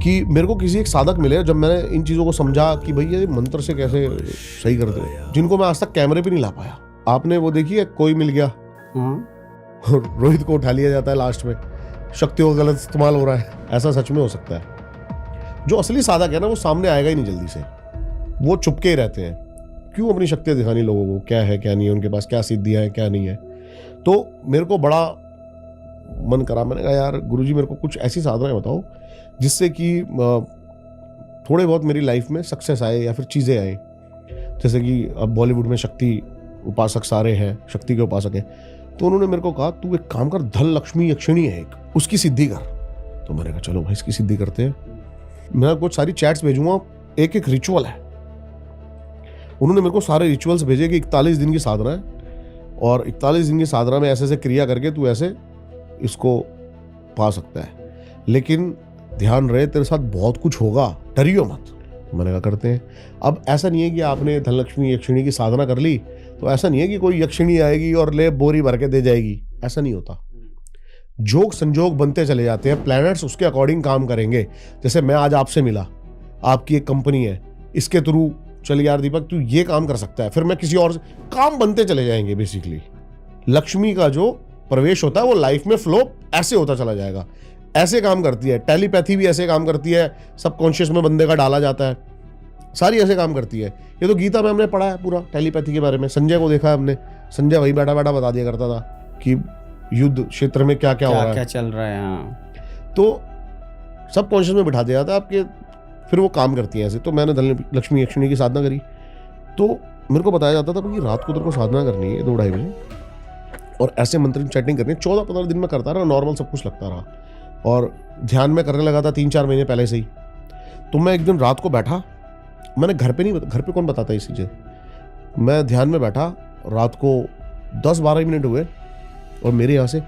कि मेरे को किसी एक साधक मिले, जब मैंने इन चीज़ों को समझा कि भैया ये मंत्र से कैसे सही करते हैं, जिनको मैं आज तक कैमरे पे नहीं ला पाया। आपने वो देखी है कोई मिल गया, रोहित को उठा लिया जाता है लास्ट में, शक्तियों का गलत इस्तेमाल हो रहा है, ऐसा सच में हो सकता है। जो असली साधक है ना वो सामने आएगा ही नहीं जल्दी से, वो चुपके ही रहते हैं। क्यों अपनी शक्तियाँ दिखानी लोगों को, क्या है क्या नहीं है, उनके पास क्या सिद्धियाँ हैं क्या नहीं है। तो मेरे को बड़ा मन करा, मैंने कहा यार गुरुजी मेरे को कुछ ऐसी साधनाएं बताओ जिससे कि थोड़े बहुत मेरी लाइफ में सक्सेस आए या फिर चीज़ें आए। जैसे कि अब बॉलीवुड में शक्ति उपासक सारे हैं, शक्ति के उपासक हैं। तो उन्होंने मेरे को कहा तू एक काम कर, धन लक्ष्मी यक्षिणी है एक, उसकी सिद्धि कर। तो मैंने कहा चलो भाई इसकी सिद्धि करते हैं। मैं कुछ सारी चैट्स भेजूंगा, एक एक रिचुअल है। उन्होंने मेरे को सारे रिचुअल्स भेजे कि 41 दिन की साधना है और 41 दिन की साधना में ऐसे ऐसे क्रिया करके तू ऐसे इसको पा सकता है, लेकिन ध्यान रहे तेरे साथ बहुत कुछ होगा, डरियो मत। मैंने कहा करते हैं। अब ऐसा नहीं है कि आपने धनलक्ष्मी यक्षिणी की साधना कर ली तो ऐसा नहीं है कि कोई यक्षिणी आएगी और ले बोरी भर के दे जाएगी, ऐसा नहीं होता। जोग संजोग बनते चले जाते हैं, प्लैनेट्स उसके अकॉर्डिंग काम करेंगे। जैसे मैं आज आपसे मिला, आपकी एक कंपनी है, इसके थ्रू चल यार दीपक तू ये काम कर सकता है, फिर मैं किसी और काम बनते चले जाएंगे। बेसिकली लक्ष्मी का जो प्रवेश होता है वो लाइफ में फ्लो ऐसे होता चला जाएगा, ऐसे काम करती है। टेलीपैथी भी ऐसे काम करती है, सबकॉन्शियस में बंदे का डाला जाता है, सारी ऐसे काम करती है। ये तो गीता में हमने पढ़ा है पूरा टेलीपैथी के बारे में, संजय को देखा है हमने, संजय वही बैठा बैठा बता दिया करता था कि युद्ध क्षेत्र में क्या क्या हो रहा है, क्या चल रहा है। हाँ, तो सबकॉन्शियस में बिठा दिया जाता है आपके, फिर वो काम करती है ऐसे। तो मैंने धनलक्ष्मी यक्षिणी की साधना करी, तो मेरे को बताया जाता था कि रात को तेरे को साधना करनी है 2-2:30 बजे और ऐसे मंत्र चैटिंग करनी है। 14-15 दिन में करता रहा, नॉर्मल सब कुछ लगता रहा और ध्यान में करने लगा था 3-4 महीने पहले से ही। तो मैं एक दिन रात को बैठा, मैंने घर पे कौन बताता इस चीज़ें, मैं ध्यान में बैठा, रात को 10-12 मिनट हुए और मेरे यहाँ से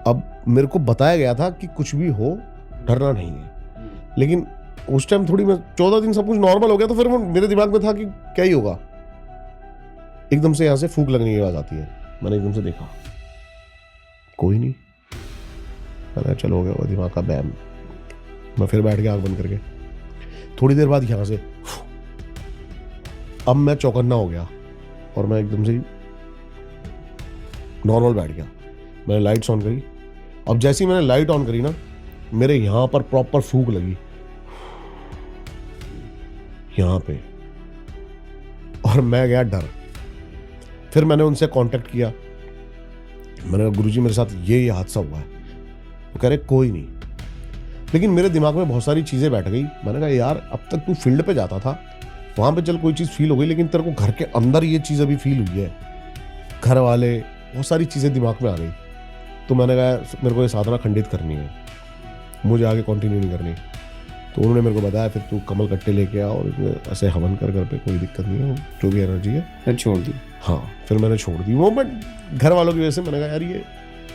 अब मेरे को बताया गया था कि कुछ भी हो डरना नहीं है, लेकिन उस टाइम थोड़ी मैं 14 दिन सब कुछ नॉर्मल हो गया तो फिर वो मेरे दिमाग में था कि क्या ही होगा। एकदम से यहाँ से फूंक लगने की आवाज आती है, मैंने एकदम से देखा कोई नहीं, मैंने चलो हो गया वो दिमाग का बैम। मैं फिर बैठ गया आंख बंद करके, थोड़ी देर बाद यहाँ से अब मैं चौकन्ना हो गया और मैं एकदम से नॉर्मल बैठ गया। मैंने लाइट्स ऑन करी, अब जैसे ही मैंने लाइट ऑन करी ना मेरे यहां पर प्रॉपर फूंक लगी यहां पे, और मैं गया डर। फिर मैंने उनसे कांटेक्ट किया, मैंने कहा गुरुजी मेरे साथ ये हादसा हुआ है। वो कह रहे कोई नहीं, लेकिन मेरे दिमाग में बहुत सारी चीजें बैठ गई। मैंने कहा यार अब तक तू फील्ड पे जाता था, वहां पे चल कोई चीज फील हो गई, लेकिन तेरे को घर के अंदर ये चीज अभी फील हुई है, घर वाले बहुत सारी चीजें दिमाग में आ गई। तो मैंने कहा मेरे को ये साधना खंडित करनी है, मुझे आगे कंटिन्यू नहीं करनी। तो उन्होंने मेरे को बताया फिर तू कमल कट्टे लेके आ और इसमें ऐसे हवन कर घर पे, कोई दिक्कत नहीं है, जो भी एनर्जी है फिर छोड़ दी। हाँ, फिर मैंने छोड़ दी वो। मैं घर वालों की वजह से मैंने कहा यार ये